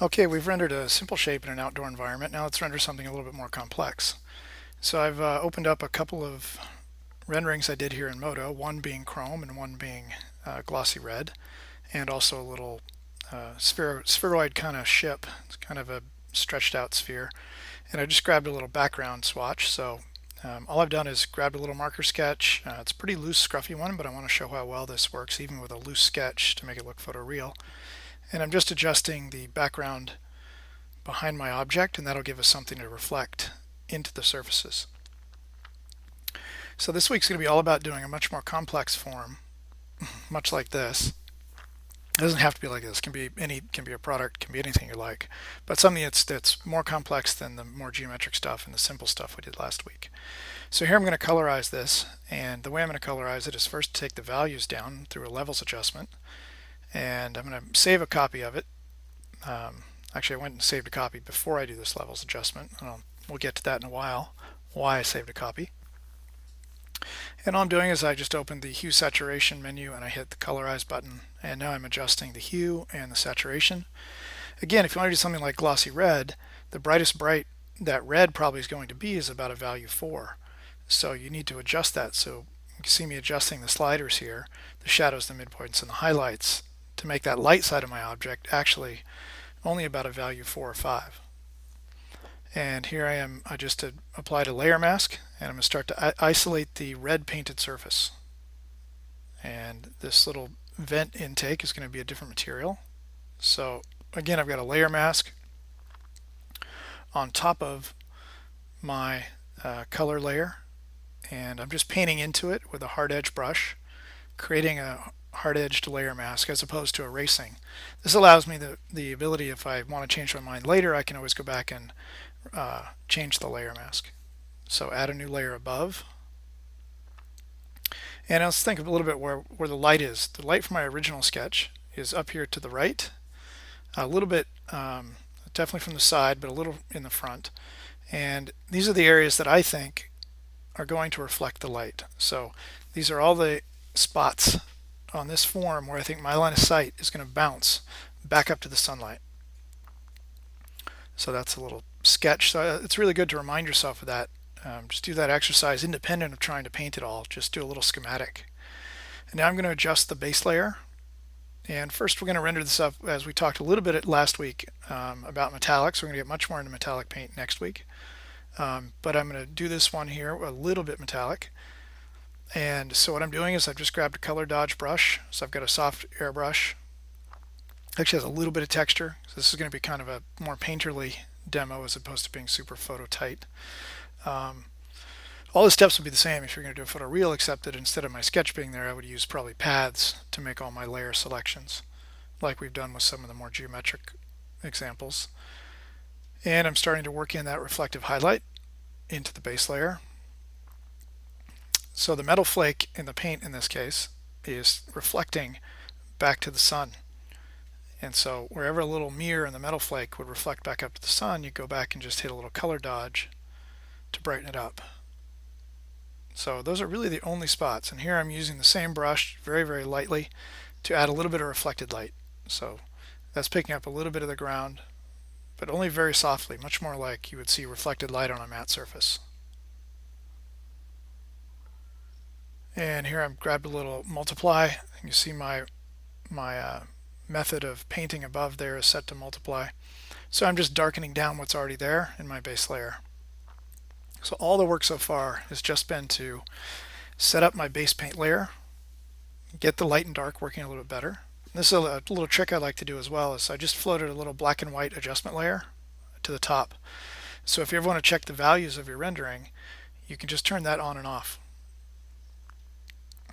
Okay, we've rendered a simple shape in an outdoor environment. Now let's render something a little bit more complex. So I've opened up a couple of renderings I did here in Modo, one being chrome and one being glossy red, and also a little spheroid kind of ship. It's kind of a stretched out sphere. And I just grabbed a little background swatch. So all I've done is grabbed a little marker sketch. It's a pretty loose, scruffy one, but I want to show how well this works, even with a loose sketch, to make it look photoreal. And I'm just adjusting the background behind my object, and that'll give us something to reflect into the surfaces. So this week's going to be all about doing a much more complex form, much like this. It doesn't have to be like this. Can be a product, can be anything you like, but something that's more complex than the more geometric stuff and the simple stuff we did last week. So here I'm going to colorize this, and the way I'm going to colorize it is first take the values down through a levels adjustment, and I'm going to save a copy of it. Actually, I went and saved a copy before I do this levels adjustment. We'll get to that in a while, why I saved a copy. And all I'm doing is I just opened the hue saturation menu and I hit the colorize button, and now I'm adjusting the hue and the saturation. Again, if you want to do something like glossy red, the brightest bright that red probably is going to be is about a value 4. So you need to adjust that. So you can see me adjusting the sliders here, the shadows, the midpoints, and the highlights to make that light side of my object actually only about a value 4 or 5. And here I just applied a layer mask, and I'm going to start to isolate the red painted surface. And this little vent intake is going to be a different material. So again, I've got a layer mask on top of my color layer, and I'm just painting into it with a hard edge brush, creating a hard-edged layer mask as opposed to erasing. This allows me the ability, if I want to change my mind later, I can always go back and change the layer mask. So add a new layer above. And let's think a little bit where the light is. The light from my original sketch is up here to the right, a little bit, definitely from the side, but a little in the front. And these are the areas that I think are going to reflect the light. So these are all the spots on this form where I think my line of sight is going to bounce back up to the sunlight. So that's a little sketch. So it's really good to remind yourself of that. Just do that exercise independent of trying to paint it all. Just do a little schematic. And now I'm going to adjust the base layer. And first we're going to render this up as we talked a little bit last week about metallics. We're going to get much more into metallic paint next week. But I'm going to do this one here a little bit metallic. And so what I'm doing is I've just grabbed a color dodge brush. So I've got a soft airbrush. Actually has a little bit of texture. So this is going to be kind of a more painterly demo as opposed to being super photo tight. All the steps would be the same if you're going to do a photoreal, except that instead of my sketch being there, I would use probably paths to make all my layer selections, like we've done with some of the more geometric examples. And I'm starting to work in that reflective highlight into the base layer. So the metal flake in the paint in this case is reflecting back to the sun. And so wherever a little mirror in the metal flake would reflect back up to the sun, you go back and just hit a little color dodge to brighten it up. So those are really the only spots. And here I'm using the same brush very, very lightly to add a little bit of reflected light. So that's picking up a little bit of the ground, but only very softly, much more like you would see reflected light on a matte surface. And here I've grabbed a little multiply. You see my method of painting above there is set to multiply. So I'm just darkening down what's already there in my base layer. So all the work so far has just been to set up my base paint layer, get the light and dark working a little bit better. This is a little trick I like to do as well, is I just floated a little black and white adjustment layer to the top. So if you ever want to check the values of your rendering, you can just turn that on and off.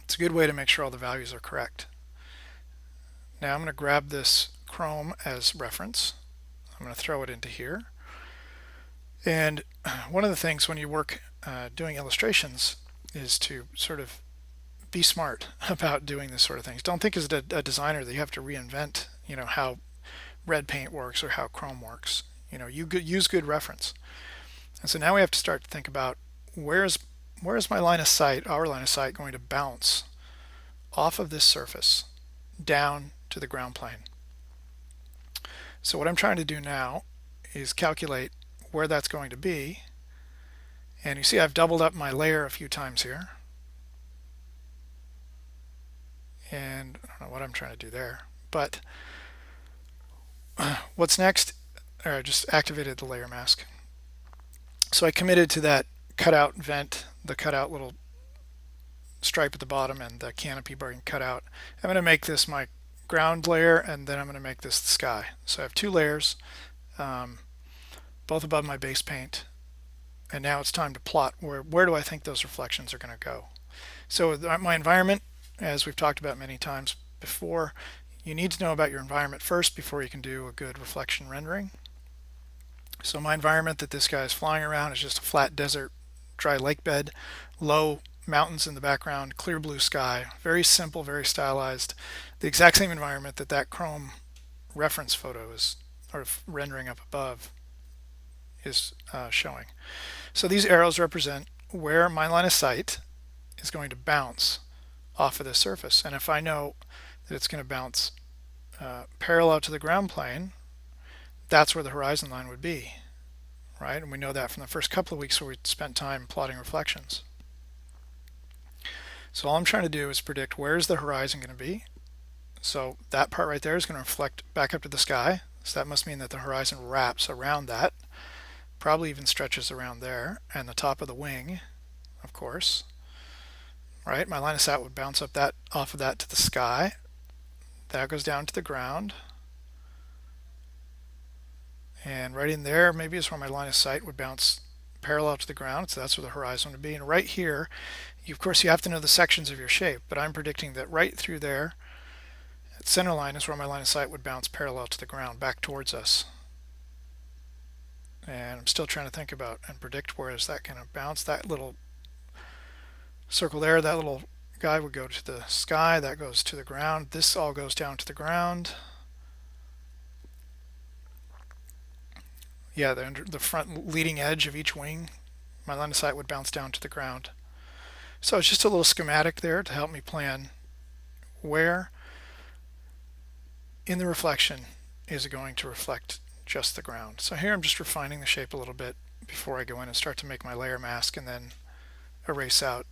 It's a good way to make sure all the values are correct. Now I'm going to grab this chrome as reference. I'm going to throw it into here. And one of the things when you work doing illustrations is to sort of be smart about doing this sort of things. Don't think as a designer that you have to reinvent, how red paint works or how chrome works. You use good reference. And so now we have to start to think about where's my line of sight, our line of sight, going to bounce off of this surface down to the ground plane. So what I'm trying to do now is calculate where that's going to be. And you see I've doubled up my layer a few times here. And I don't know what I'm trying to do there. But what's next? I just activated the layer mask. So I committed to that cutout vent, the cutout little stripe at the bottom, and the canopy being cut out. I'm going to make this my ground layer, and then I'm going to make this the sky. So I have two layers, both above my base paint. And now it's time to plot where do I think those reflections are going to go. So my environment, as we've talked about many times before, you need to know about your environment first before you can do a good reflection rendering. So my environment that this guy is flying around is just a flat desert, dry lake bed, low mountains in the background, clear blue sky, very simple, very stylized. The exact same environment that that Chrome reference photo is, or rendering up above, is showing. So these arrows represent where my line of sight is going to bounce off of this surface. And if I know that it's going to bounce parallel to the ground plane, that's where the horizon line would be, right? And we know that from the first couple of weeks where we spent time plotting reflections. So all I'm trying to do is predict where's the horizon going to be. So that part right there is going to reflect back up to the sky. So that must mean that the horizon wraps around that, probably even stretches around there, and the top of the wing, of course. Right? My line of sight would bounce up that off of that to the sky. That goes down to the ground. And right in there maybe is where my line of sight would bounce parallel to the ground, so that's where the horizon would be. And right here, of course, you have to know the sections of your shape, but I'm predicting that right through there, at center line is where my line of sight would bounce parallel to the ground, back towards us. And I'm still trying to think about and predict where is that going to bounce. That little circle there, that little guy would go to the sky, that goes to the ground. This all goes down to the ground. Yeah, the front leading edge of each wing, my line of sight would bounce down to the ground. So it's just a little schematic there to help me plan where in the reflection is it going to reflect just the ground. So here I'm just refining the shape a little bit before I go in and start to make my layer mask and then erase out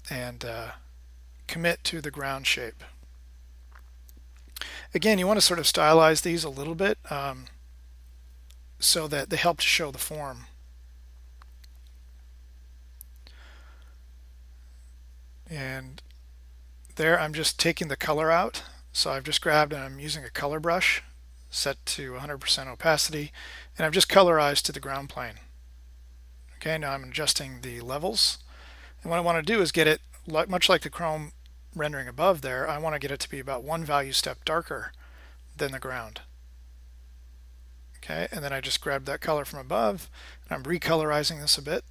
and commit to the ground shape. Again, you want to sort of stylize these a little bit so that they help to show the form. And there I'm just taking the color out. So I've just grabbed and I'm using a color brush set to 100% opacity, and I've just colorized to the ground plane. Okay, now I'm adjusting the levels. And what I want to do is get it, much like the Chrome rendering above there, I want to get it to be about one value step darker than the ground. Okay, and then I just grabbed that color from above, and I'm recolorizing this a bit.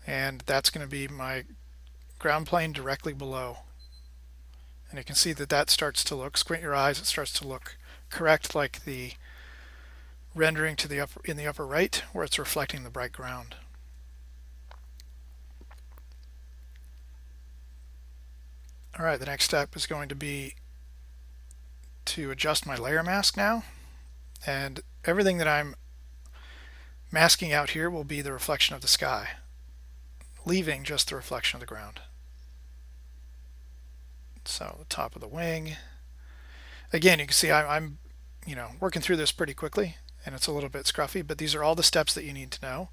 And that's going to be my ground plane directly below. And you can see that that starts to look, squint your eyes, it starts to look correct like the rendering to the in the upper right where it's reflecting the bright ground. All right, the next step is going to be to adjust my layer mask now. And everything that I'm masking out here will be the reflection of the sky, leaving just the reflection of the ground. So the top of the wing. Again, you can see I'm working through this pretty quickly, and it's a little bit scruffy, but these are all the steps that you need to know.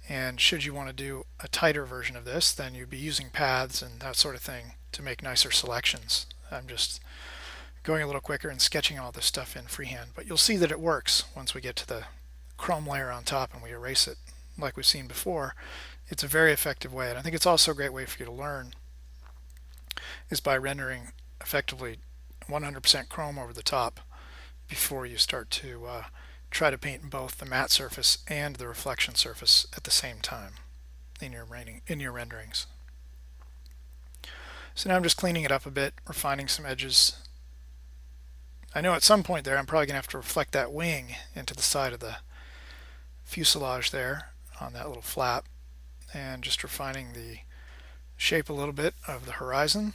And should you want to do a tighter version of this, then you'd be using paths and that sort of thing to make nicer selections. I'm just going a little quicker and sketching all this stuff in freehand, but you'll see that it works once we get to the Chrome layer on top and we erase it like we've seen before. It's a very effective way, and I think it's also a great way for you to learn is by rendering effectively 100% Chrome over the top before you start to try to paint both the matte surface and the reflection surface at the same time in your renderings. So now I'm just cleaning it up a bit, refining some edges. I know at some point there I'm probably going to have to reflect that wing into the side of the fuselage there on that little flap, and just refining the shape a little bit of the horizon.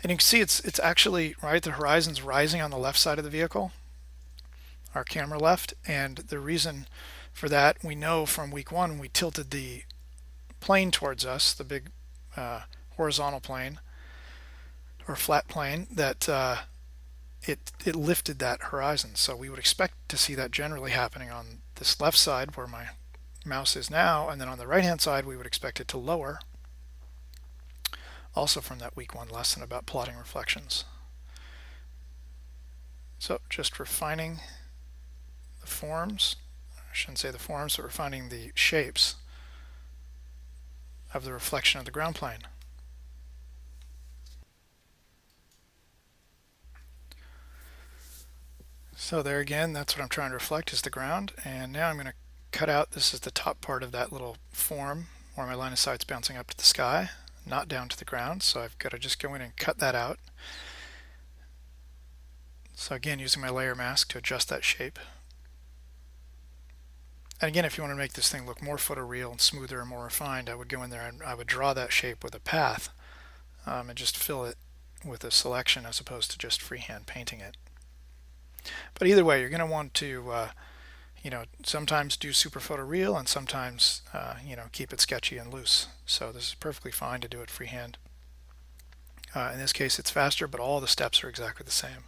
And you can see it's actually, right, the horizon's rising on the left side of the vehicle. our camera left. And the reason for that, we know from week one, we tilted the plane towards us, the big horizontal plane or flat plane, that it lifted that horizon. So we would expect to see that generally happening on this left side where my mouse is now, and then on the right hand side we would expect it to lower, also from that week one lesson about plotting reflections. So just refining the forms, I shouldn't say the forms, but refining the shapes of the reflection of the ground plane. So there again, that's what I'm trying to reflect, is the ground. And now I'm going to cut out, this is the top part of that little form where my line of sight's bouncing up to the sky, not down to the ground. So I've got to just go in and cut that out. So again, using my layer mask to adjust that shape. And again, if you want to make this thing look more photoreal and smoother and more refined, I would go in there and I would draw that shape with a path and just fill it with a selection as opposed to just freehand painting it. But either way, you're going to want to, sometimes do super photoreal and sometimes, keep it sketchy and loose. So this is perfectly fine to do it freehand. In this case, it's faster, but all the steps are exactly the same,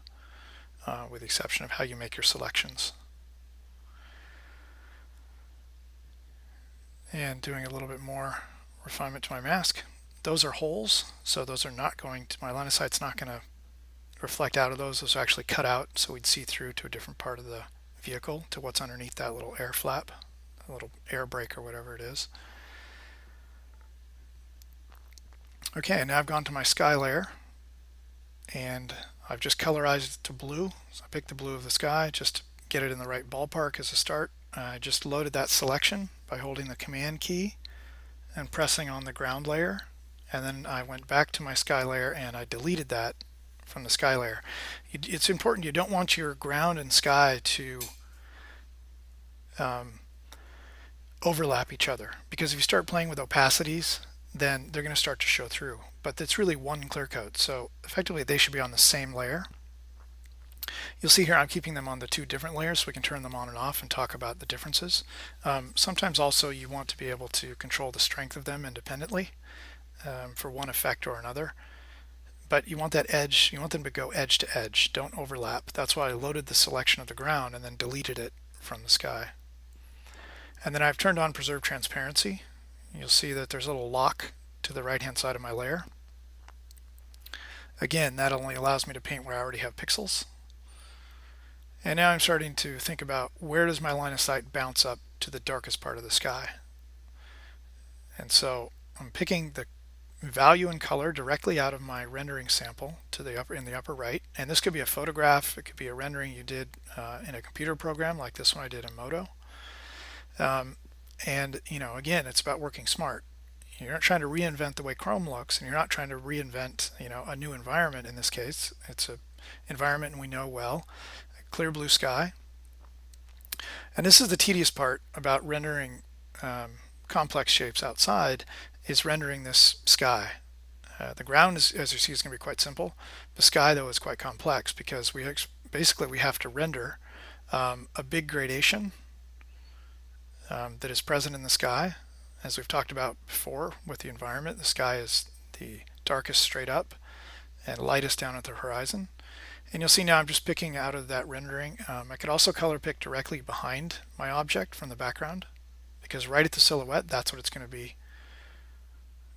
with the exception of how you make your selections. And doing a little bit more refinement to my mask. Those are holes, so those are not going to, my line of sight's not going to reflect out of those. Those are actually cut out so we'd see through to a different part of the vehicle, to what's underneath that little air flap, a little air brake or whatever it is. Okay, now I've gone to my sky layer and I've just colorized it to blue. So I picked the blue of the sky just to get it in the right ballpark as a start. I just loaded that selection by holding the command key and pressing on the ground layer, and then I went back to my sky layer and I deleted that from the sky layer. It's important, you don't want your ground and sky to overlap each other, because if you start playing with opacities, then they're going to start to show through. But it's really one clear coat, so effectively they should be on the same layer. You'll see here I'm keeping them on the two different layers so we can turn them on and off and talk about the differences. Sometimes also you want to be able to control the strength of them independently for one effect or another. But you want that edge, you want them to go edge to edge, don't overlap. That's why I loaded the selection of the ground and then deleted it from the sky. And then I've turned on preserve transparency. You'll see that there's a little lock to the right hand side of my layer. Again, that only allows me to paint where I already have pixels. And now I'm starting to think about, where does my line of sight bounce up to the darkest part of the sky? And so I'm picking the value and color directly out of my rendering sample to the upper, in the upper right. And this could be a photograph, it could be a rendering you did in a computer program like this one I did in Modo. And again, it's about working smart. You're not trying to reinvent the way Chrome looks, and you're not trying to reinvent a new environment. In this case, it's an environment we know well, a clear blue sky. And this is the tedious part about rendering complex shapes outside, is rendering this sky. The ground, is, as you see, is going to be quite simple. The sky, though, is quite complex because we have to render a big gradation that is present in the sky. As we've talked about before with the environment, the sky is the darkest straight up and lightest down at the horizon. And you'll see now I'm just picking out of that rendering. I could also color pick directly behind my object from the background, because right at the silhouette, that's what it's going to be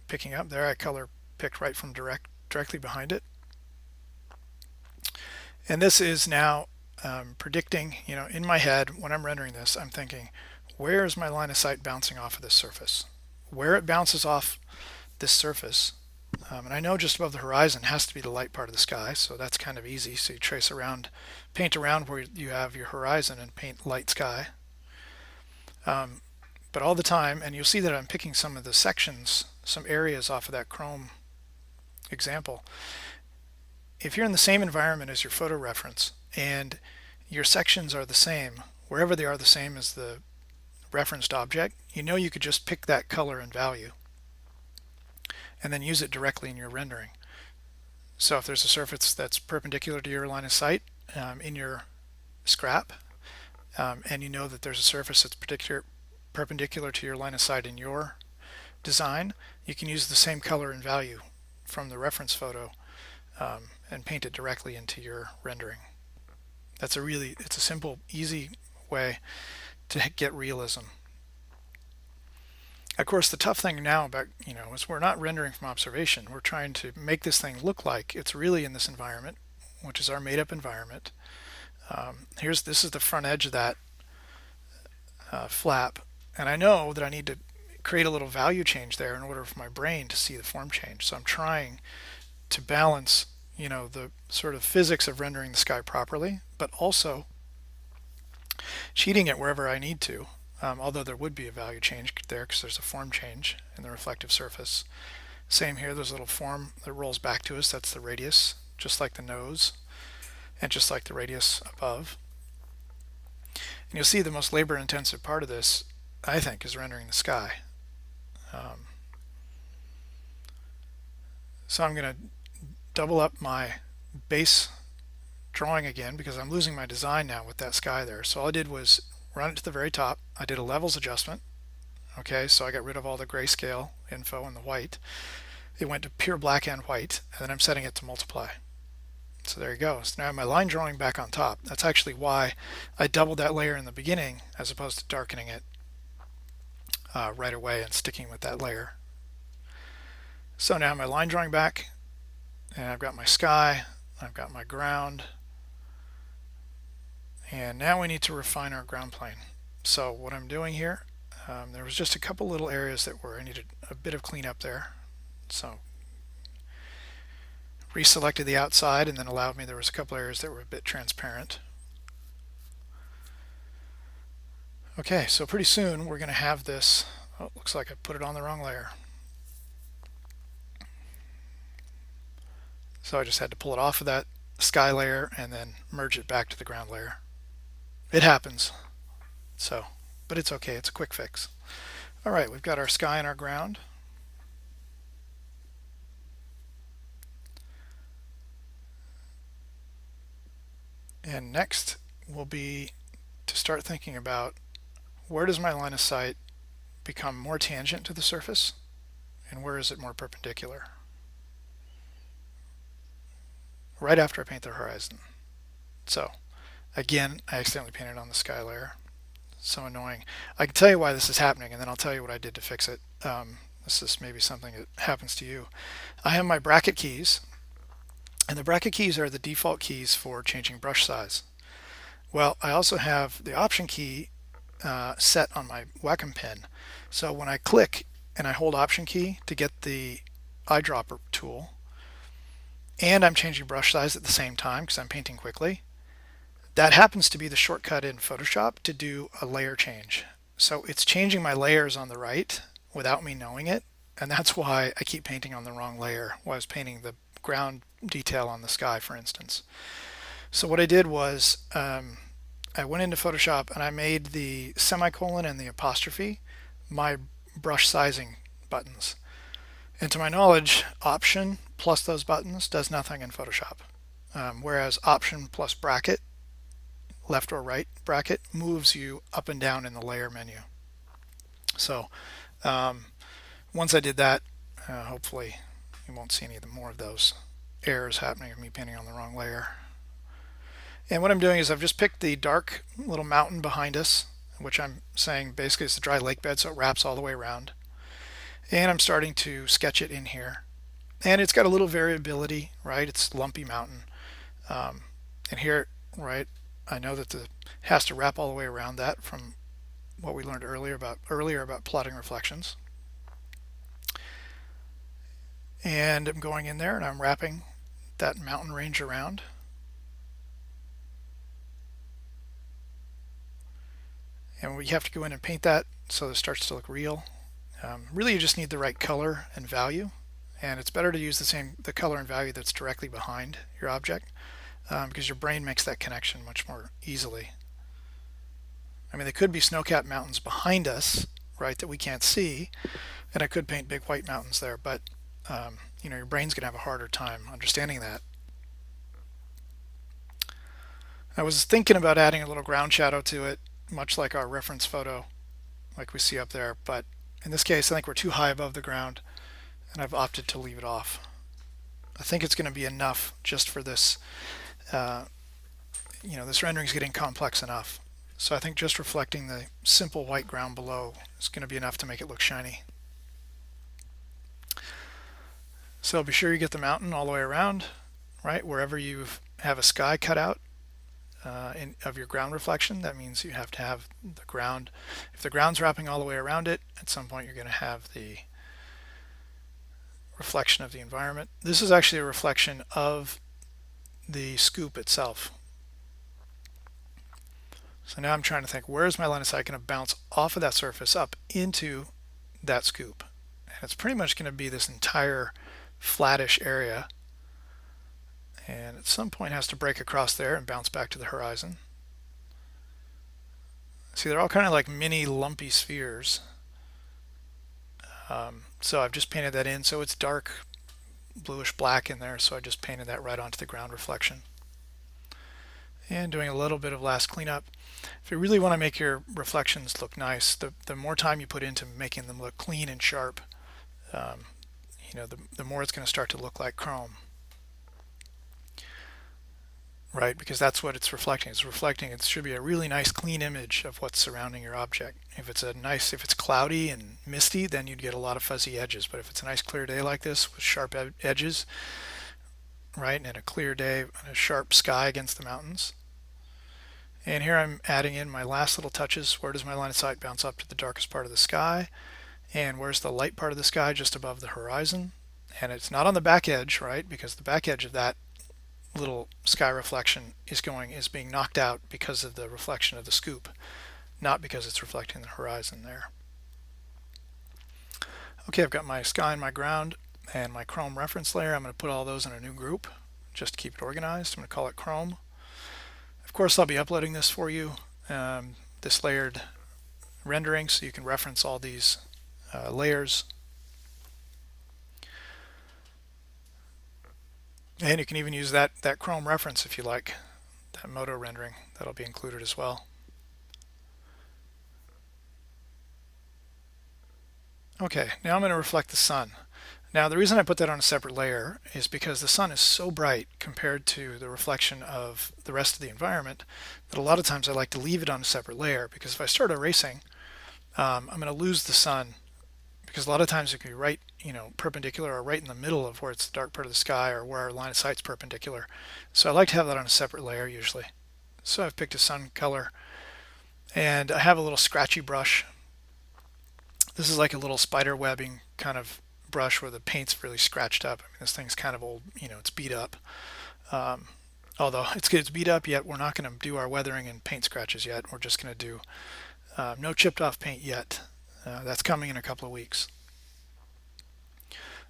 picking up. There I color picked right from directly behind it. And this is now predicting, in my head when I'm rendering this, I'm thinking, where is my line of sight bouncing off of this surface? Where it bounces off this surface, and I know just above the horizon has to be the light part of the sky, so that's kind of easy. So you trace around, paint around where you have your horizon and paint light sky. But all the time, and you'll see that I'm picking some of the sections, some areas off of that Chrome example. If you're in the same environment as your photo reference and your sections are the same, wherever they are the same as the referenced object, you could just pick that color and value and then use it directly in your rendering. So if there's a surface that's perpendicular to your line of sight in your scrap, and you know that there's a surface that's perpendicular to your line of sight in your design, you can use the same color and value from the reference photo and paint it directly into your rendering. It's a simple, easy way to get realism. Of course, the tough thing now about, is we're not rendering from observation. We're trying to make this thing look like it's really in this environment, which is our made-up environment. This is the front edge of that flap, and I know that I need to create a little value change there in order for my brain to see the form change. So I'm trying to balance, the sort of physics of rendering the sky properly, but also cheating it wherever I need to. Although there would be a value change there because there's a form change in the reflective surface. Same here, there's a little form that rolls back to us. That's the radius, just like the nose and just like the radius above. And you'll see the most labor intensive part of this, I think, is rendering the sky. So I'm going to double up my base drawing again because I'm losing my design now with that sky there. So all I did was run it to the very top. I did a levels adjustment. Okay, so I got rid of all the grayscale info and the white. It went to pure black and white, and then I'm setting it to multiply. So there you go. So now I have my line drawing back on top. That's actually why I doubled that layer in the beginning as opposed to darkening it right away and sticking with that layer. So now my line drawing back, and I've got my sky, I've got my ground, and now we need to refine our ground plane. So what I'm doing here, there was just a couple little areas that I needed a bit of cleanup there. So reselected the outside and then allowed me, there was a couple areas that were a bit transparent. Okay, so pretty soon we're going to have this, oh, it looks like I put it on the wrong layer. So I just had to pull it off of that sky layer and then merge it back to the ground layer. It happens. So, but it's okay, it's a quick fix. All right, we've got our sky and our ground. And next will be to start thinking about where does my line of sight become more tangent to the surface and where is it more perpendicular? Right after I paint the horizon. So again, I accidentally painted on the sky layer. So annoying. I can tell you why this is happening and then I'll tell you what I did to fix it. This is maybe something that happens to you. I have my bracket keys, and the bracket keys are the default keys for changing brush size. Well, I also have the option key set on my Wacom pen. So when I click and I hold option key to get the eyedropper tool, and I'm changing brush size at the same time because I'm painting quickly, that happens to be the shortcut in Photoshop to do a layer change. So it's changing my layers on the right without me knowing it, and that's why I keep painting on the wrong layer while I was painting the ground detail on the sky, for instance. So what I did was I went into Photoshop and I made the semicolon and the apostrophe my brush sizing buttons. And to my knowledge, Option plus those buttons does nothing in Photoshop, whereas Option plus bracket, left or right bracket, moves you up and down in the layer menu. So once I did that, hopefully you won't see any more of those errors happening of me painting on the wrong layer. And what I'm doing is I've just picked the dark little mountain behind us, which I'm saying basically is the dry lake bed, so it wraps all the way around. And I'm starting to sketch it in here. And it's got a little variability, right? It's lumpy mountain. And here, right, I know that it has to wrap all the way around that from what we learned earlier about plotting reflections. And I'm going in there and I'm wrapping that mountain range around. And we have to go in and paint that so it starts to look real. Really, you just need the right color and value, and it's better to use the color and value that's directly behind your object because your brain makes that connection much more easily. I mean, there could be snow-capped mountains behind us, right, that we can't see, and I could paint big white mountains there, but your brain's going to have a harder time understanding that. I was thinking about adding a little ground shadow to it, much like our reference photo, like we see up there, but in this case I think we're too high above the ground and I've opted to leave it off. I think it's going to be enough just for this, uh, this rendering is getting complex enough. So I think just reflecting the simple white ground below is going to be enough to make it look shiny. So be sure you get the mountain all the way around, right? Wherever you have a sky cut out of your ground reflection, that means you have to have the ground. If the ground's wrapping all the way around it, at some point you're going to have the reflection of the environment. This is actually a reflection of the scoop itself. So now I'm trying to think, where is my line of sight going to bounce off of that surface up into that scoop? And it's pretty much going to be this entire flattish area. And at some point it has to break across there and bounce back to the horizon. See, they're all kind of like mini lumpy spheres. So I've just painted that in. So it's dark bluish black in there. So I just painted that right onto the ground reflection. And doing a little bit of last cleanup. If you really want to make your reflections look nice, the more time you put into making them look clean and sharp, the more it's going to start to look like chrome. Right, because that's what it's reflecting. It's reflecting, it should be a really nice clean image of what's surrounding your object. If it's cloudy and misty, then you'd get a lot of fuzzy edges. But if it's a nice clear day like this with sharp edges, right, and a clear day and a sharp sky against the mountains. And here I'm adding in my last little touches. Where does my line of sight bounce up to the darkest part of the sky? And where's the light part of the sky just above the horizon? And it's not on the back edge, right, because the back edge of that little sky reflection is being knocked out because of the reflection of the scoop, not because it's reflecting the horizon there. Okay, I've got my sky and my ground and my chrome reference layer. I'm going to put all those in a new group just to keep it organized. I'm going to call it chrome. Of course, I'll be uploading this for you, this layered rendering, so you can reference all these layers. And you can even use that chrome reference if you like, that Modo rendering. That'll be included as well. Okay, now I'm going to reflect the sun. Now the reason I put that on a separate layer is because the sun is so bright compared to the reflection of the rest of the environment that a lot of times I like to leave it on a separate layer, because if I start erasing, I'm going to lose the sun, because a lot of times it can be right, perpendicular or right in the middle of where it's the dark part of the sky or where our line of sight's perpendicular. So I like to have that on a separate layer usually. So I've picked a sun color, and I have a little scratchy brush. This is like a little spider webbing kind of brush where the paint's really scratched up. I mean, this thing's kind of old, it's beat up. Although it's beat up, yet we're not going to do our weathering and paint scratches yet. We're just going to do no chipped off paint yet. That's coming in a couple of weeks.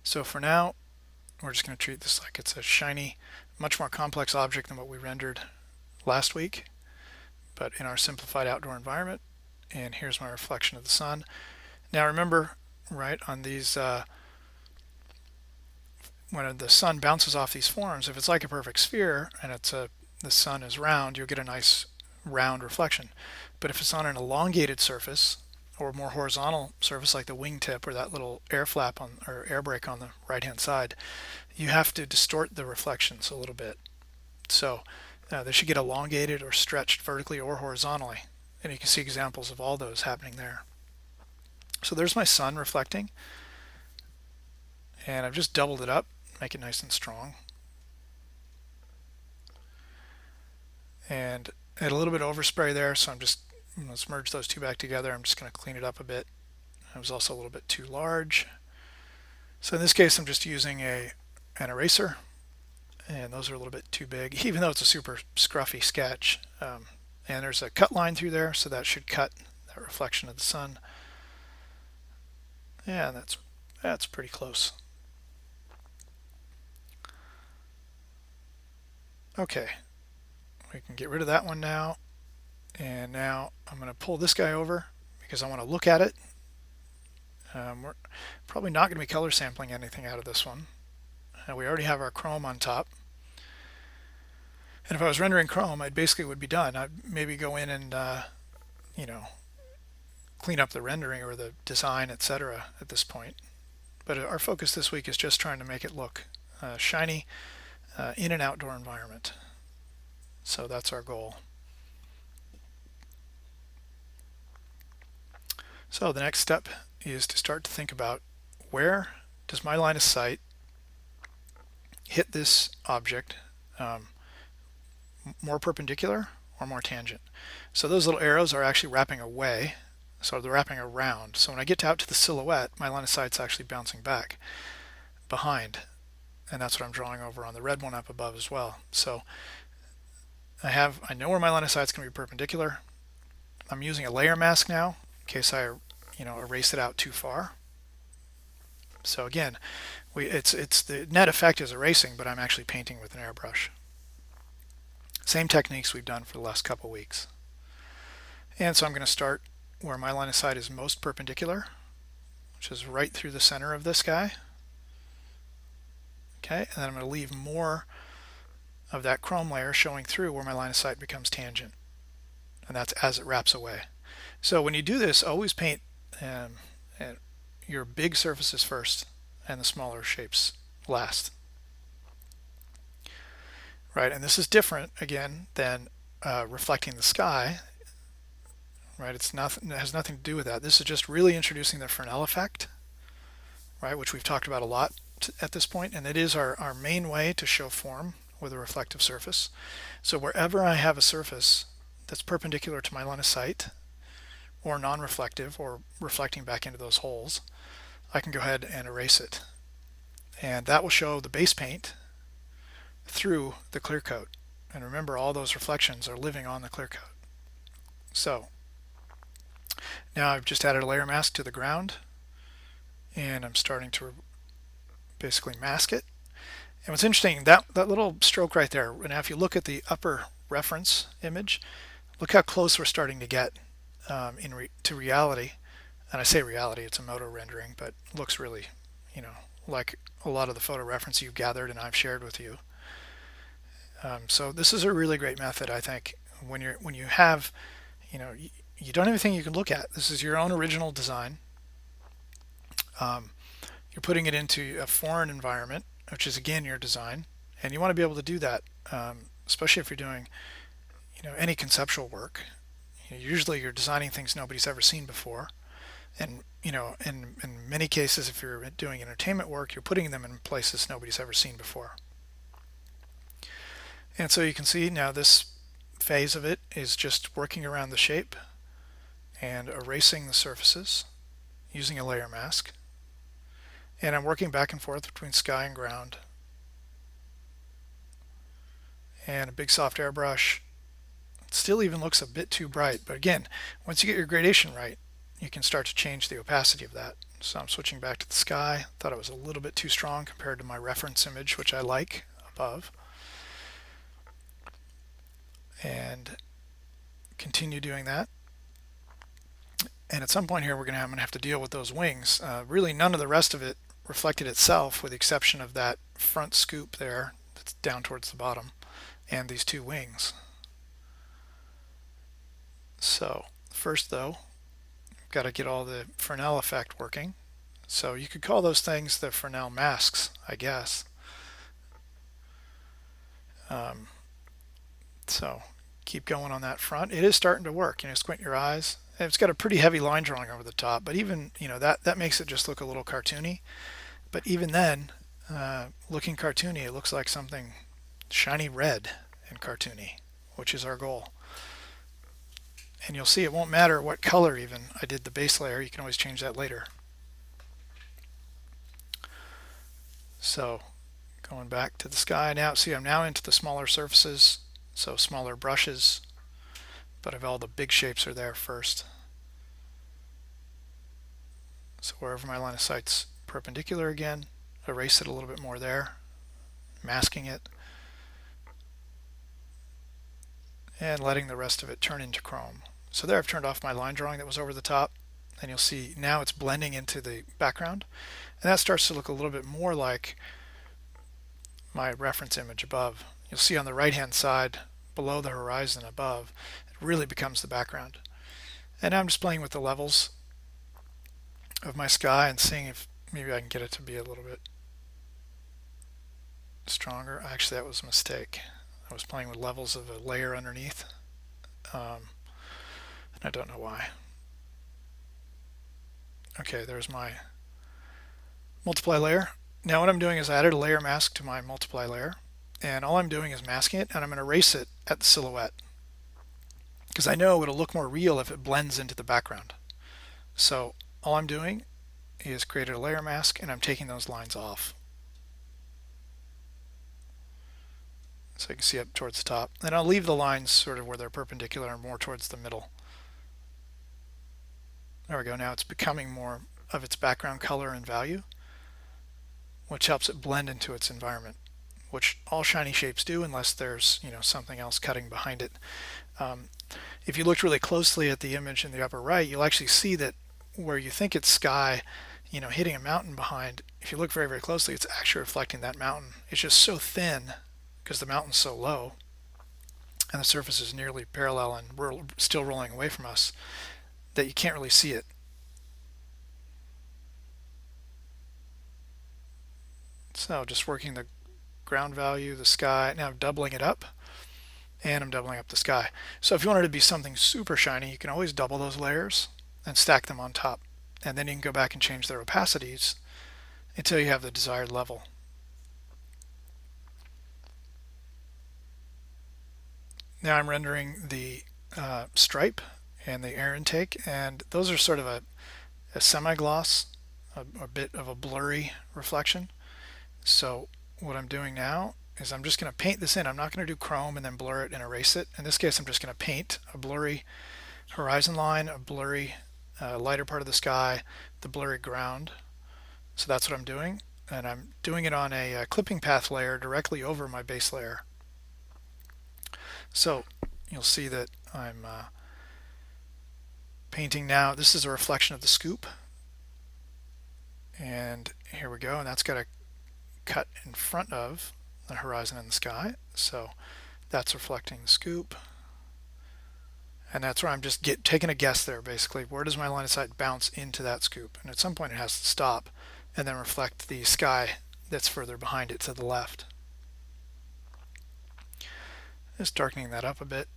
So for now, we're just going to treat this like it's a shiny, much more complex object than what we rendered last week, but in our simplified outdoor environment. And here's my reflection of the sun. Now remember, right, on these, when the sun bounces off these forms, if it's like a perfect sphere and the sun is round, you'll get a nice round reflection. But if it's on an elongated surface, or more horizontal surface like the wingtip or that little air flap or air brake on the right hand side, you have to distort the reflections a little bit. So they should get elongated or stretched vertically or horizontally, and you can see examples of all those happening there. So there's my sun reflecting, and I've just doubled it up, make it nice and strong, and add a little bit of overspray there. So let's merge those two back together. I'm just going to clean it up a bit. It was also a little bit too large. So in this case, I'm just using an eraser, and those are a little bit too big, even though it's a super scruffy sketch. And there's a cut line through there, so that should cut that reflection of the sun. Yeah, that's pretty close. Okay, we can get rid of that one now. And now I'm going to pull this guy over because I want to look at it. We're probably not going to be color sampling anything out of this one. We already have our chrome on top. And if I was rendering Chrome, I basically would be done. I'd maybe go in and you know, clean up the rendering or the design, etc. at this point. But our focus this week is just trying to make it look shiny in an outdoor environment. So that's our goal. So the next step is to start to think about, where does my line of sight hit this object, more perpendicular or more tangent? So those little arrows are actually wrapping away, so they're wrapping around. So when I get out to the silhouette, my line of sight's actually bouncing back behind, and that's what I'm drawing over on the red one up above as well. So I know where my line of sight's going to be perpendicular. I'm using a layer mask now in case I erase it out too far. So again, it's the net effect is erasing, but I'm actually painting with an airbrush. Same techniques we've done for the last couple weeks. And so I'm going to start where my line of sight is most perpendicular, which is right through the center of this guy. Okay, and then I'm going to leave more of that chrome layer showing through where my line of sight becomes tangent, and that's as it wraps away. So when you do this, always paint your big surfaces first and the smaller shapes last. Right, and this is different again than reflecting the sky. Right, it has nothing to do with that. This is just really introducing the Fresnel effect, right, which we've talked about a lot at this point, and it is our main way to show form with a reflective surface. So wherever I have a surface that's perpendicular to my line of sight, or non-reflective, or reflecting back into those holes, I can go ahead and erase it. And that will show the base paint through the clear coat. And remember, all those reflections are living on the clear coat. So now I've just added a layer mask to the ground, and I'm starting to basically mask it. And what's interesting, that little stroke right there, and now if you look at the upper reference image, look how close we're starting to get to reality. And I say reality, it's a moto rendering, but it looks really, like a lot of the photo reference you've gathered and I've shared with you. So this is a really great method, I think, when you have, you don't have anything you can look at. This is your own original design. You're putting it into a foreign environment, which is again your design, and you want to be able to do that, especially if you're doing, any conceptual work. Usually you're designing things nobody's ever seen before, and in many cases, if you're doing entertainment work, you're putting them in places nobody's ever seen before. And so you can see now this phase of it is just working around the shape and erasing the surfaces using a layer mask. And I'm working back and forth between sky and ground. And a big soft airbrush. It still even looks a bit too bright, but again, once you get your gradation right, you can start to change the opacity of that. So I'm switching back to the sky. Thought it was a little bit too strong compared to my reference image, which I like above. And continue doing that. And at some point here, I'm going to have to deal with those wings. Really, none of the rest of it reflected itself, with the exception of that front scoop there that's down towards the bottom, and these two wings. So first, though, I've got to get all the Fresnel effect working. So you could call those things the Fresnel masks, I guess. So keep going on that front. It is starting to work. Squint your eyes. It's got a pretty heavy line drawing over the top, but even that makes it just look a little cartoony. But even then, looking cartoony, it looks like something shiny red and cartoony, which is our goal. And you'll see it won't matter what color even I did the base layer. You can always change that later. So going back to the sky now. See, I'm now into the smaller surfaces, so smaller brushes, but all the big shapes are there first. So wherever my line of sight's perpendicular again, erase it a little bit more there, masking it, and letting the rest of it turn into chrome. So there I've turned off my line drawing that was over the top, and you'll see now it's blending into the background, and that starts to look a little bit more like my reference image above. you'll see on the right hand side below the horizon above, it really becomes the background. And now I'm just playing with the levels of my sky and seeing if maybe I can get it to be a little bit stronger. Actually, that was a mistake. I was playing with levels of a layer underneath, and I don't know why. Okay, there's my multiply layer. Now what I'm doing is I added a layer mask to my multiply layer, and all I'm doing is masking it, and I'm going to erase it at the silhouette because I know it'll look more real if it blends into the background. So all I'm doing is created a layer mask, and I'm taking those lines off. So you can see up towards the top. And I'll leave the lines sort of where they're perpendicular and more towards the middle. There we go. Now it's becoming more of its background color and value, which helps it blend into its environment, which all shiny shapes do unless there's something else cutting behind it. If you looked really closely at the image in the upper right, you'll actually see that where you think it's sky, hitting a mountain behind, if you look very, very closely, it's actually reflecting that mountain. It's just so thin because the mountain's so low and the surface is nearly parallel and we're still rolling away from us that you can't really see it. So just working the ground value, the sky, now doubling it up, and I'm doubling up the sky. So if you wanted to be something super shiny, you can always double those layers and stack them on top. And then you can go back and change their opacities until you have the desired level. Now I'm rendering the stripe and the air intake, and those are sort of a semi-gloss, a bit of a blurry reflection. So what I'm doing now is I'm just going to paint this in. I'm not going to do chrome and then blur it and erase it. In this case, I'm just going to paint a blurry horizon line, a blurry lighter part of the sky, the blurry ground. So that's what I'm doing, and I'm doing it on a clipping path layer directly over my base layer. So you'll see that I'm painting now. This is a reflection of the scoop, and here we go, and that's got a cut in front of the horizon in the sky, so that's reflecting the scoop. And that's where I'm just taking a guess there, basically. Where does my line of sight bounce into that scoop? And at some point it has to stop and then reflect the sky that's further behind it to the left. Just darkening that up a bit.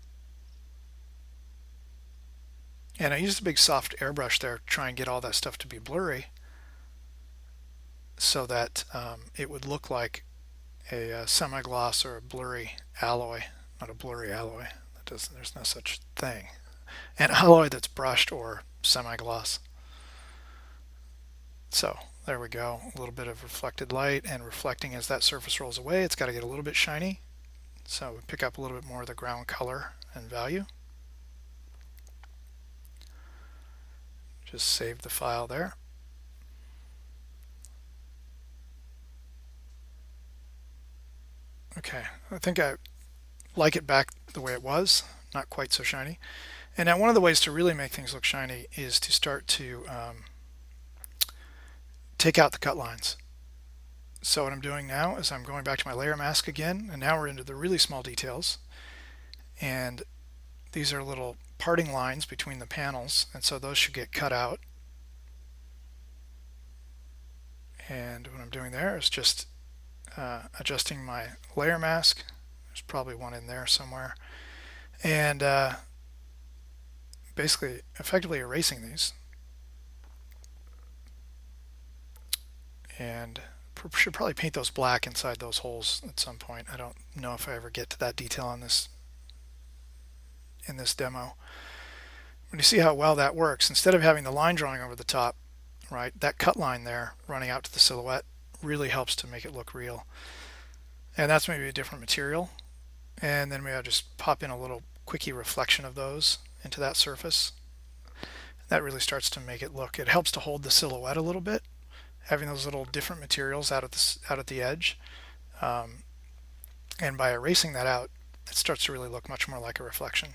And I used a big soft airbrush there to try and get all that stuff to be blurry so that it would look like a semi-gloss or a blurry alloy. Not a blurry alloy. There's no such thing. An alloy that's brushed or semi-gloss. So there we go. A little bit of reflected light, and reflecting as that surface rolls away, it's got to get a little bit shiny. So we pick up a little bit more of the ground color and value. Just save the file there. Okay, I think I like it back the way it was, not quite so shiny. And now one of the ways to really make things look shiny is to start to take out the cut lines. So what I'm doing now is I'm going back to my layer mask again, and now we're into the really small details. And these are little parting lines between the panels, and so those should get cut out. And what I'm doing there is just adjusting my layer mask. There's probably one in there somewhere. And basically effectively erasing these. And should probably paint those black inside those holes at some point. I don't know if I ever get to that detail on this in this demo. When you see how well that works, instead of having the line drawing over the top, right, that cut line there running out to the silhouette really helps to make it look real. And that's maybe a different material. And then maybe I'll just pop in a little quickie reflection of those into that surface. That really starts to make it look, it helps to hold the silhouette a little bit, having those little different materials out at the edge. And by erasing that out, it starts to really look much more like a reflection.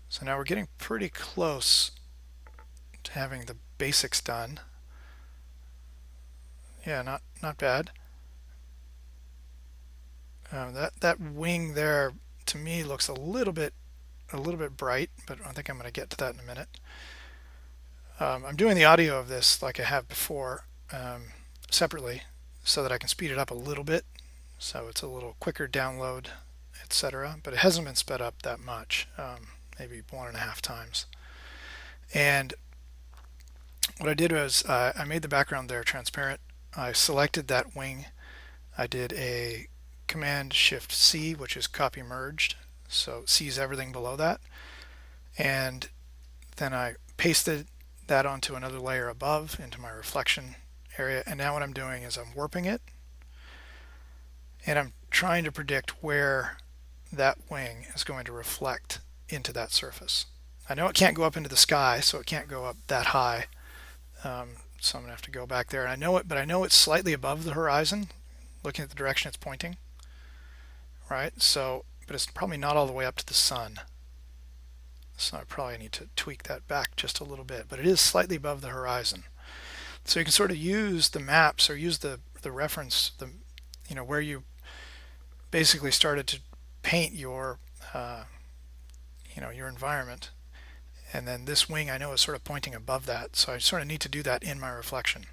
So now we're getting pretty close to having the basics done. Yeah, not bad. That wing there to me looks a little bit bright, but I think I'm going to get to that in a minute. I'm doing the audio of this like I have before, separately, so that I can speed it up a little bit, so it's a little quicker download, etc. But it hasn't been sped up that much, maybe 1.5 times. And what I did was I made the background there transparent. I selected that wing. I did a Command Shift C, which is copy merged, so it sees everything below that. And then I pasted that onto another layer above into my reflection area. And now what I'm doing is I'm warping it, and I'm trying to predict where that wing is going to reflect into that surface. I know it can't go up into the sky, so it can't go up that high. So I'm going to have to go back there. And I know it, but I know it's slightly above the horizon, looking at the direction it's pointing. Right? So, but it's probably not all the way up to the sun. So I probably need to tweak that back just a little bit, but it is slightly above the horizon. So you can sort of use the maps or use the reference, where you basically started to paint your your environment, and then this wing I know is sort of pointing above that, so I sort of need to do that in my reflection.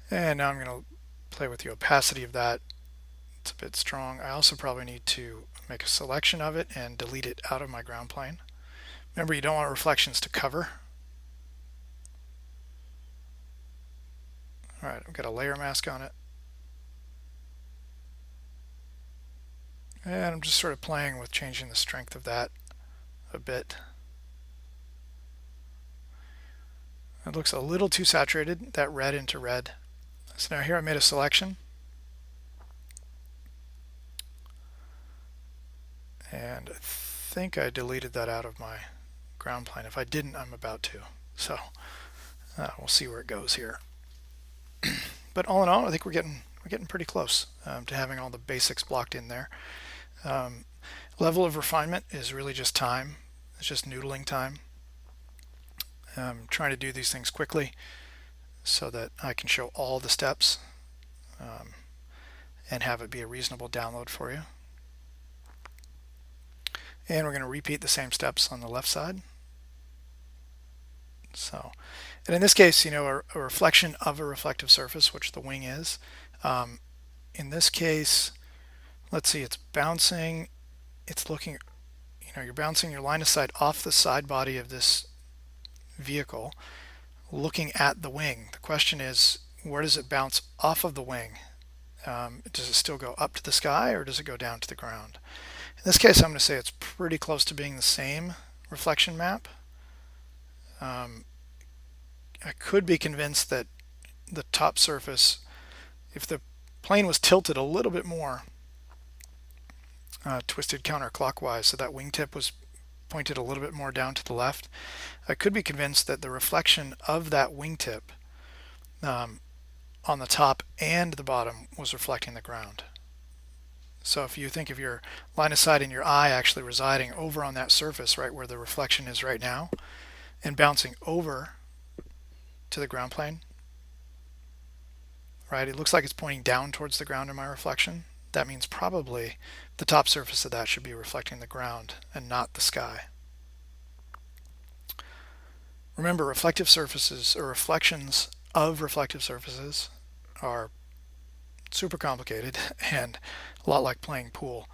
And now I'm going to play with the opacity of that. It's a bit strong. I also probably need to make a selection of it and delete it out of my ground plane. Remember, you don't want reflections to cover. All right, I've got a layer mask on it. And I'm just sort of playing with changing the strength of that a bit. It looks a little too saturated, that red into red. So now here I made a selection. And I think I deleted that out of my ground plane. If I didn't, I'm about to. So we'll see where it goes here. But all in all, I think we're getting pretty close to having all the basics blocked in there. Level of refinement is really just time. It's just noodling time. I'm trying to do these things quickly so that I can show all the steps and have it be a reasonable download for you. And we're going to repeat the same steps on the left side. So, and in this case, a reflection of a reflective surface, which the wing is. In this case, let's see, it's bouncing, it's looking, you're bouncing your line of sight off the side body of this vehicle, looking at the wing. The question is, where does it bounce off of the wing? Does it still go up to the sky, or does it go down to the ground? In this case, I'm going to say it's pretty close to being the same reflection map. I could be convinced that the top surface, if the plane was tilted a little bit more, twisted counterclockwise, so that wingtip was pointed a little bit more down to the left, I could be convinced that the reflection of that wingtip on the top and the bottom was reflecting the ground. So if you think of your line of sight and your eye actually residing over on that surface, right where the reflection is right now, and bouncing over to the ground plane, right, it looks like it's pointing down towards the ground in my reflection. That means probably the top surface of that should be reflecting the ground and not the sky. Remember, reflective surfaces or reflections of reflective surfaces are super complicated and a lot like playing pool.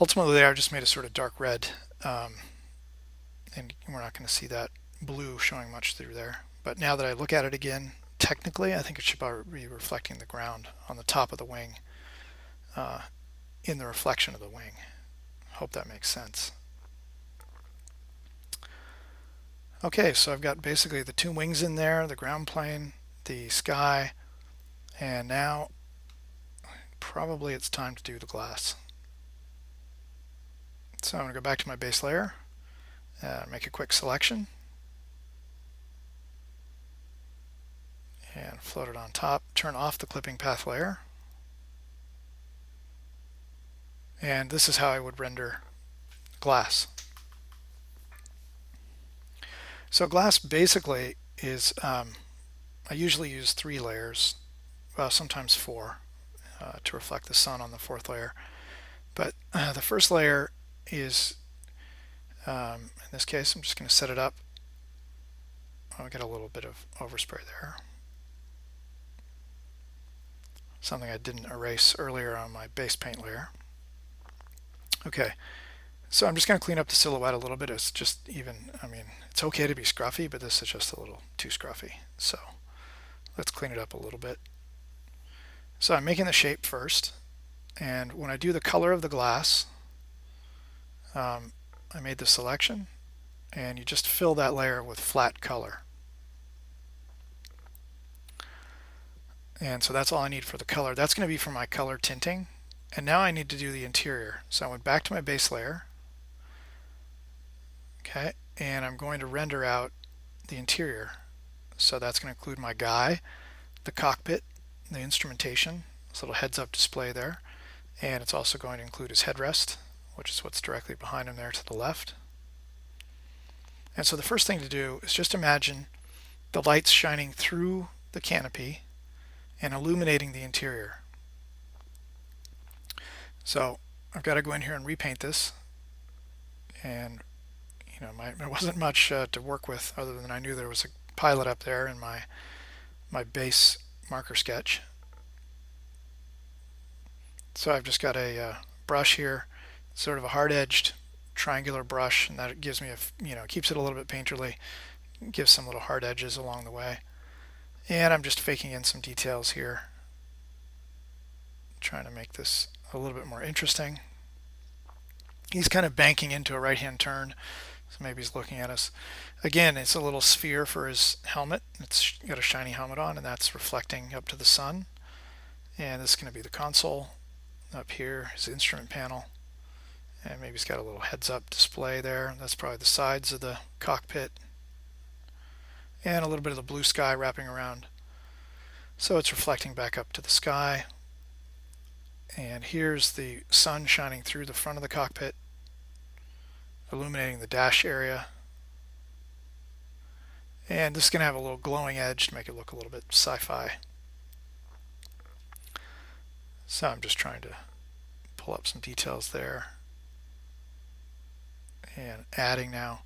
Ultimately, they are just made a sort of dark red, and we're not going to see that blue showing much through there. But now that I look at it again, technically, I think it should be reflecting the ground on the top of the wing, in the reflection of the wing. Hope that makes sense. Okay, so I've got basically the two wings in there, the ground plane, the sky, and now probably it's time to do the glass. So I'm going to go back to my base layer, make a quick selection, and float it on top. Turn off the clipping path layer. And this is how I would render glass. So glass basically is, I usually use 3 layers, well, sometimes 4. to reflect the sun on the fourth layer. But the first layer is, in this case, I'm just going to set it up. I'll get a little bit of overspray there. Something I didn't erase earlier on my base paint layer. Okay, so I'm just going to clean up the silhouette a little bit. It's just even, I mean, it's okay to be scruffy, but this is just a little too scruffy. So let's clean it up a little bit. So I'm making the shape first, and when I do the color of the glass, I made the selection, and you just fill that layer with flat color. And so that's all I need for the color. That's going to be for my color tinting. And now I need to do the interior. So I went back to my base layer. Okay, and I'm going to render out the interior. So that's going to include my guy, the cockpit, the instrumentation, this little heads-up display there. And it's also going to include his headrest, which is what's directly behind him there to the left. And so the first thing to do is just imagine the lights shining through the canopy and illuminating the interior. So I've got to go in here and repaint this, and there wasn't much to work with other than I knew there was a pilot up there in my base marker sketch. So I've just got a brush here, sort of a hard-edged triangular brush, and that gives me keeps it a little bit painterly, gives some little hard edges along the way. And I'm just faking in some details here, trying to make this a little bit more interesting. He's kind of banking into a right-hand turn, so maybe he's looking at us. Again, it's a little sphere for his helmet. It's got a shiny helmet on, and that's reflecting up to the sun. And this is going to be the console up here, his instrument panel. And maybe he's got a little heads-up display there. That's probably the sides of the cockpit. And a little bit of the blue sky wrapping around. So it's reflecting back up to the sky. And here's the sun shining through the front of the cockpit, illuminating the dash area. And this is going to have a little glowing edge to make it look a little bit sci-fi. So I'm just trying to pull up some details there. And adding now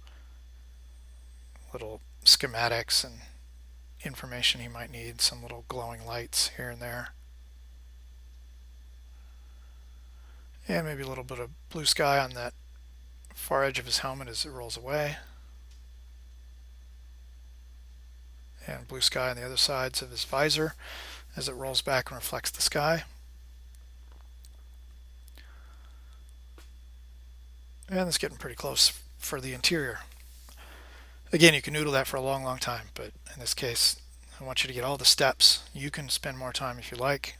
little schematics and information he might need, some little glowing lights here and there. And maybe a little bit of blue sky on that far edge of his helmet as it rolls away. And blue sky on the other sides of his visor as it rolls back and reflects the sky. And it's getting pretty close for the interior. Again, you can noodle that for a long, long time, but in this case, I want you to get all the steps. You can spend more time if you like.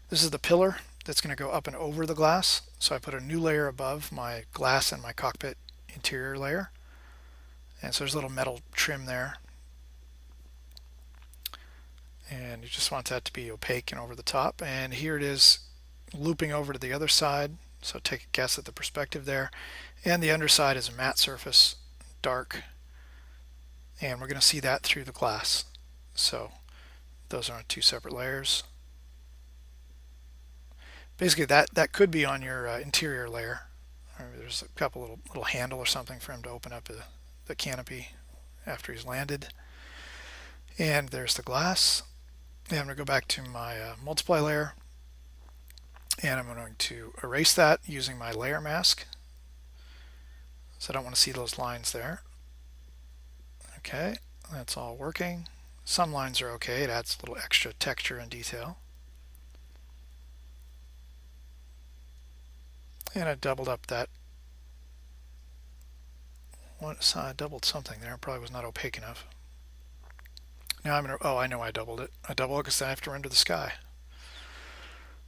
This is the pillar that's going to go up and over the glass. So I put a new layer above my glass and my cockpit interior layer. And so there's a little metal trim there. And you just want that to be opaque and over the top. And here it is looping over to the other side. So take a guess at the perspective there. And the underside is a matte surface, dark. And we're going to see that through the glass. So those are on two separate layers. Basically that could be on your interior layer. There's a couple little handle or something for him to open up the canopy after he's landed. And there's the glass. And I'm going to go back to my multiply layer. And I'm going to erase that using my layer mask. So I don't want to see those lines there. Okay, that's all working. Some lines are okay. It adds a little extra texture and detail. And I doubled up that one side. I doubled something there. It probably was not opaque enough. Now I'm going to, I know I doubled it. I doubled it because then I have to render the sky.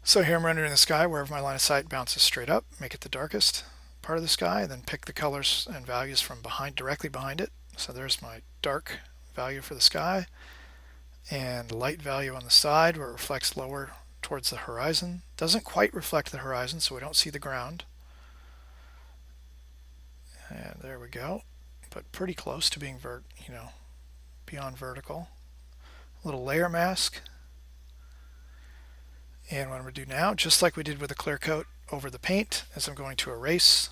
So here I'm rendering the sky wherever my line of sight bounces straight up. Make it the darkest part of the sky, then pick the colors and values from directly behind it. So there's my dark value for the sky, and light value on the side where it reflects lower towards the horizon. Doesn't quite reflect the horizon, so we don't see the ground. And there we go, but pretty close to being beyond vertical. A little layer mask. And what I'm going to do now, just like we did with the clear coat over the paint, is I'm going to erase,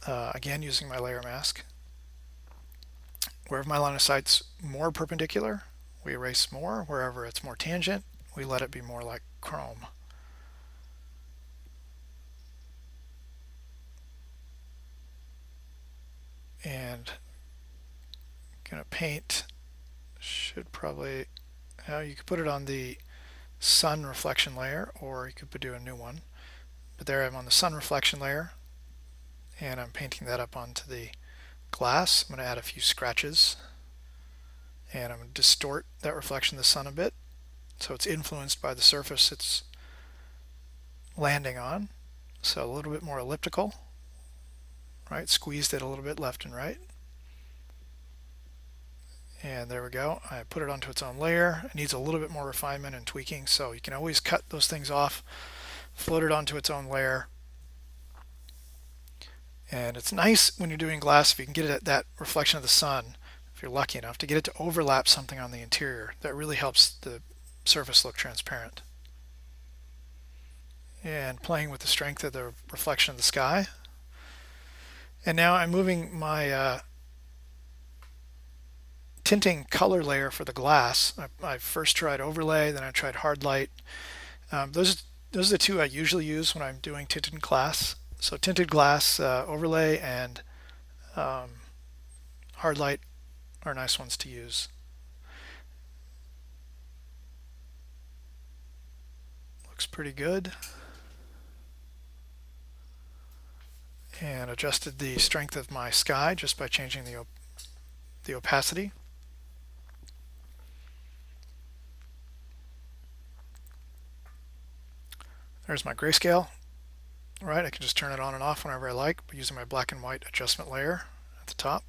again using my layer mask. Wherever my line of sight's more perpendicular, we erase more. Wherever it's more tangent, we let it be more like chrome. And I'm going to paint, should probably, you could put it on the sun reflection layer, or you could do a new one. But there I'm on the sun reflection layer, and I'm painting that up onto the glass. I'm going to add a few scratches, and I'm going to distort that reflection of the sun a bit so it's influenced by the surface it's landing on. So a little bit more elliptical, right? Squeezed it a little bit left and right. And there we go. I put it onto its own layer. It needs a little bit more refinement and tweaking, so you can always cut those things off, float it onto its own layer. And it's nice when you're doing glass if you can get it at that reflection of the sun, if you're lucky enough to get it to overlap something on the interior. That really helps the surface look transparent. And playing with the strength of the reflection of the sky. And now I'm moving my tinting color layer for the glass. I first tried overlay, then I tried hard light. Those are the two I usually use when I'm doing tinted glass. So tinted glass overlay and hard light are nice ones to use. Looks pretty good. And adjusted the strength of my sky just by changing the opacity. There's my grayscale. Right, I can just turn it on and off whenever I like using my black and white adjustment layer at the top.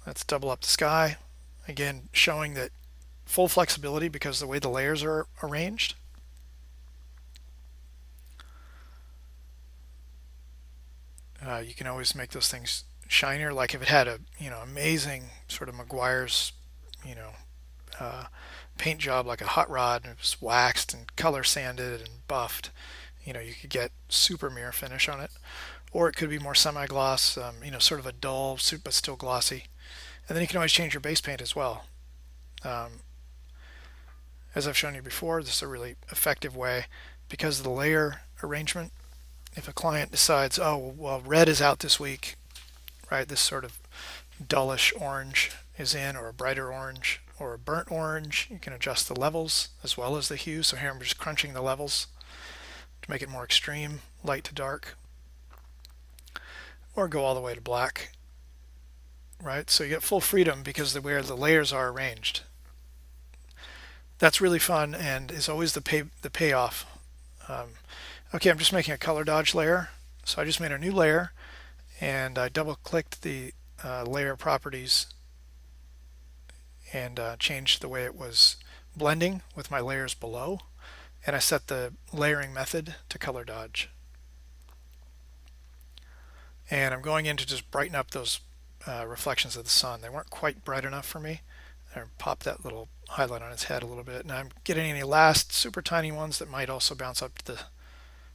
Let's double up the sky. Again, showing that full flexibility because of the way the layers are arranged. You can always make those things shinier. Like if it had a amazing sort of Meguiar's paint job, like a hot rod, and it was waxed and color sanded and buffed, you could get super mirror finish on it. Or it could be more semi-gloss, sort of a dull but still glossy. And then you can always change your base paint as well. As I've shown you before, this is a really effective way because of the layer arrangement. If a client decides, oh, well, red is out this week, right, this sort of dullish orange is in, or a brighter orange, or a burnt orange, you can adjust the levels as well as the hue. So here I'm just crunching the levels to make it more extreme, light to dark, or go all the way to black, right? So you get full freedom because of where the layers are arranged. That's really fun and is always the payoff. Okay, I'm just making a color dodge layer. So I just made a new layer and I double clicked the layer properties and changed the way it was blending with my layers below. And I set the layering method to color dodge. And I'm going in to just brighten up those reflections of the sun. They weren't quite bright enough for me. I popped that little highlight on its head a little bit. And I'm getting any last super tiny ones that might also bounce up to the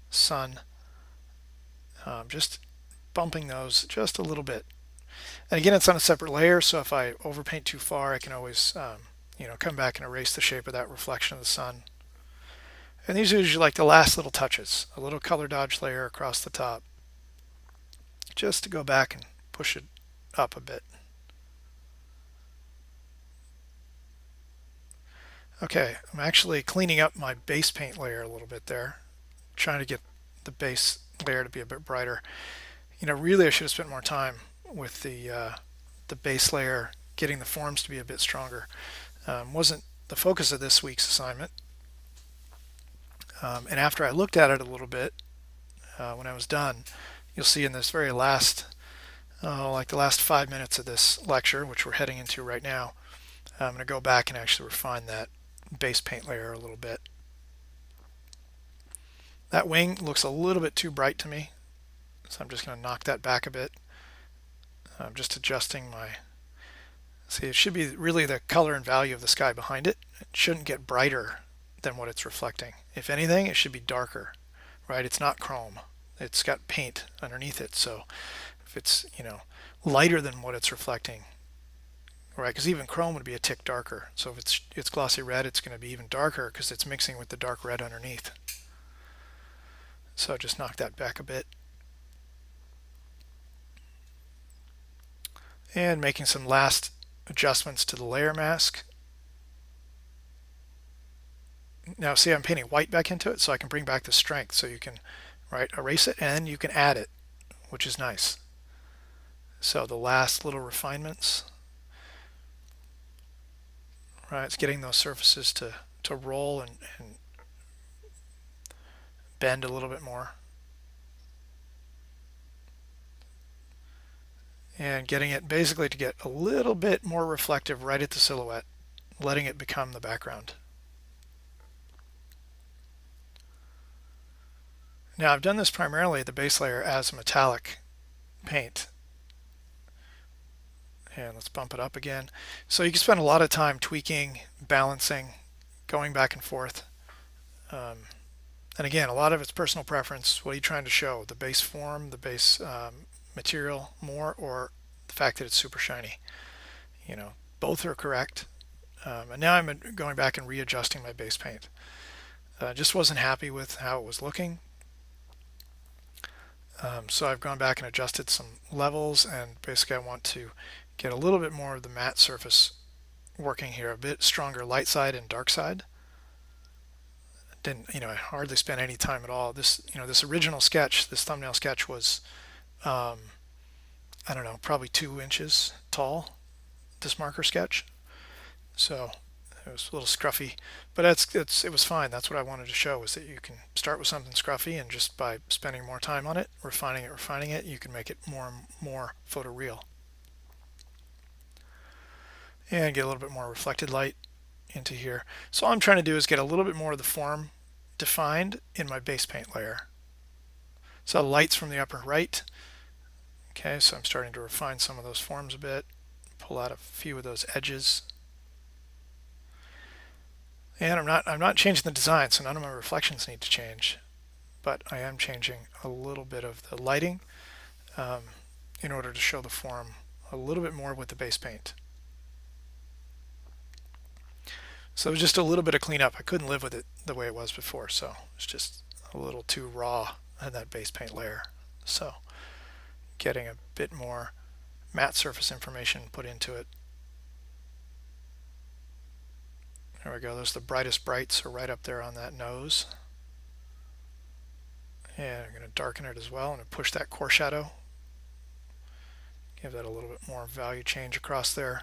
sun. Just bumping those just a little bit. And again, it's on a separate layer, so if I overpaint too far, I can always come back and erase the shape of that reflection of the sun. And these are usually like the last little touches, a little color dodge layer across the top, just to go back and push it up a bit. Okay, I'm actually cleaning up my base paint layer a little bit there, trying to get the base layer to be a bit brighter. Really I should have spent more time with the base layer, getting the forms to be a bit stronger. Wasn't the focus of this week's assignment. And after I looked at it a little bit, when I was done, you'll see in this very last, like the last 5 minutes of this lecture, which we're heading into right now, I'm going to go back and actually refine that base paint layer a little bit. That wing looks a little bit too bright to me, so I'm just going to knock that back a bit. I'm just adjusting my, see, it should be really the color and value of the sky behind it. It shouldn't get brighter than what it's reflecting. If anything, it should be darker, right? It's not chrome. It's got paint underneath it. So if it's, lighter than what it's reflecting, right? Because even chrome would be a tick darker. So if it's glossy red, it's going to be even darker because it's mixing with the dark red underneath. So just knock that back a bit. And making some last adjustments to the layer mask. Now see, I'm painting white back into it so I can bring back the strength. So you can, right, erase it and you can add it, which is nice. So the last little refinements, right, it's getting those surfaces to roll and bend a little bit more. And getting it basically to get a little bit more reflective right at the silhouette, letting it become the background. Now I've done this primarily the base layer as a metallic paint. And let's bump it up again. So you can spend a lot of time tweaking, balancing, going back and forth. And again, a lot of it's personal preference. What are you trying to show? The base form, the base material more, or the fact that it's super shiny? Both are correct. And now I'm going back and readjusting my base paint. Just wasn't happy with how it was looking. So I've gone back and adjusted some levels, and basically I want to get a little bit more of the matte surface working here, a bit stronger light side and dark side. I hardly spent any time at all. This original sketch, this thumbnail sketch was, I don't know, probably 2 inches tall, this marker sketch. So it was a little scruffy, but it was fine. That's what I wanted to show, was that you can start with something scruffy, and just by spending more time on it, refining it, you can make it more and more photoreal. And get a little bit more reflected light into here. So all I'm trying to do is get a little bit more of the form defined in my base paint layer. So lights from the upper right. Okay, so I'm starting to refine some of those forms a bit, pull out a few of those edges. And I'm not changing the design, so none of my reflections need to change, but I am changing a little bit of the lighting in order to show the form a little bit more with the base paint. So it was just a little bit of cleanup. I couldn't live with it the way it was before, so it's just a little too raw in that base paint layer. So getting a bit more matte surface information put into it. There we go. Those the brightest brights are right up there on that nose. And I'm going to darken it as well. I'm going to push that core shadow. Give that a little bit more value change across there.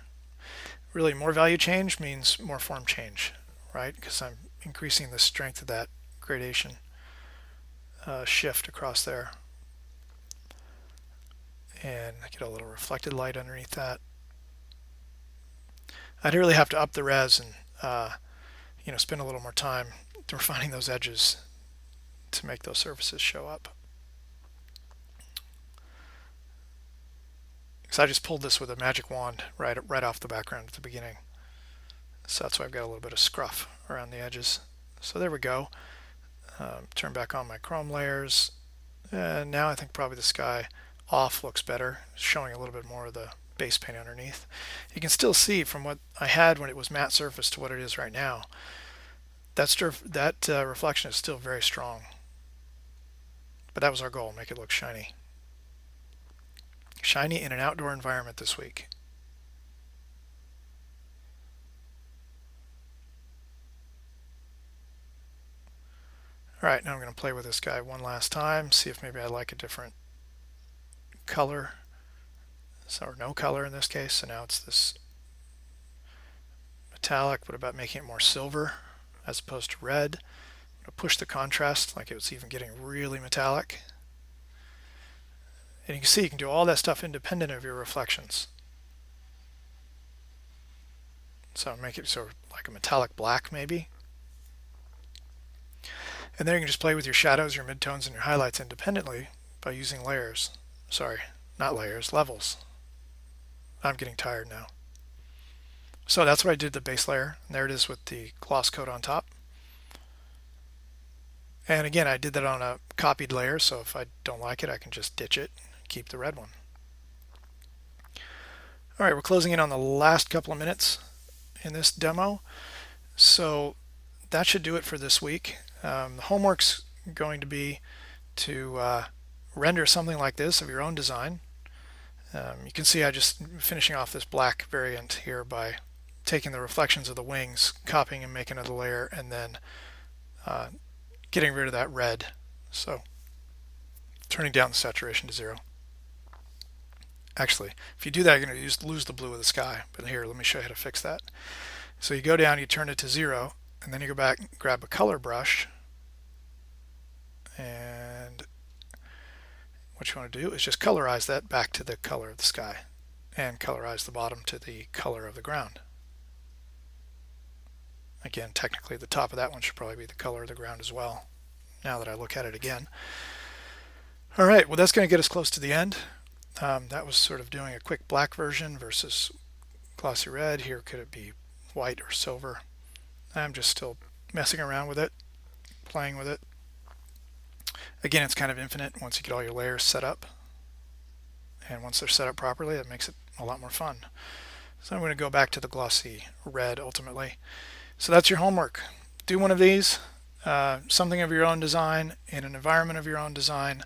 Really, more value change means more form change, right? Because I'm increasing the strength of that gradation shift across there. And I get a little reflected light underneath that. I'd really have to up the res and spend a little more time refining those edges to make those surfaces show up. So I just pulled this with a magic wand right off the background at the beginning. So that's why I've got a little bit of scruff around the edges. So there we go. Turn back on my chrome layers. And now I think probably the sky off looks better, showing a little bit more of the base paint underneath. You can still see from what I had when it was matte surface to what it is right now, that reflection is still very strong. But that was our goal, make it look shiny. Shiny in an outdoor environment this week. Alright, now I'm going to play with this guy one last time, see if maybe I like a different color. Or no color in this case, so now it's this metallic. What about making it more silver as opposed to red? I'm going to push the contrast like it was even getting really metallic. And you can see you can do all that stuff independent of your reflections. So make it sort of like a metallic black maybe. And then you can just play with your shadows, your midtones, and your highlights independently by using layers. Sorry, not layers, levels. I'm getting tired now. So that's what I did the base layer. And there it is with the gloss coat on top. And again, I did that on a copied layer, so if I don't like it, I can just ditch it, keep the red one. All right, we're closing in on the last couple of minutes in this demo. So that should do it for this week. The homework's going to be to render something like this of your own design. You can see I just finishing off this black variant here by taking the reflections of the wings, copying and making another layer, and then getting rid of that red. So turning down the saturation to 0. Actually, if you do that, you're going to lose the blue of the sky. But here, let me show you how to fix that. So you go down, you turn it to 0, and then you go back, grab a color brush, and what you want to do is just colorize that back to the color of the sky, and colorize the bottom to the color of the ground. Again, technically the top of that one should probably be the color of the ground as well, now that I look at it again. All right, well that's going to get us close to the end. That was sort of doing a quick black version versus glossy red. Here could it be white or silver? I'm just still messing around with it, playing with it. Again, it's kind of infinite once you get all your layers set up. And once they're set up properly, it makes it a lot more fun. So I'm going to go back to the glossy red ultimately. So that's your homework. Do one of these, something of your own design, in an environment of your own design.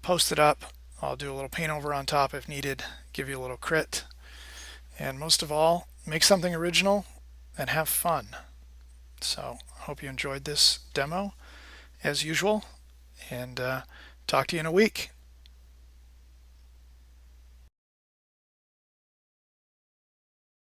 Post it up. I'll do a little paint over on top if needed, give you a little crit. And most of all, make something original and have fun. So I hope you enjoyed this demo as usual, and talk to you in a week.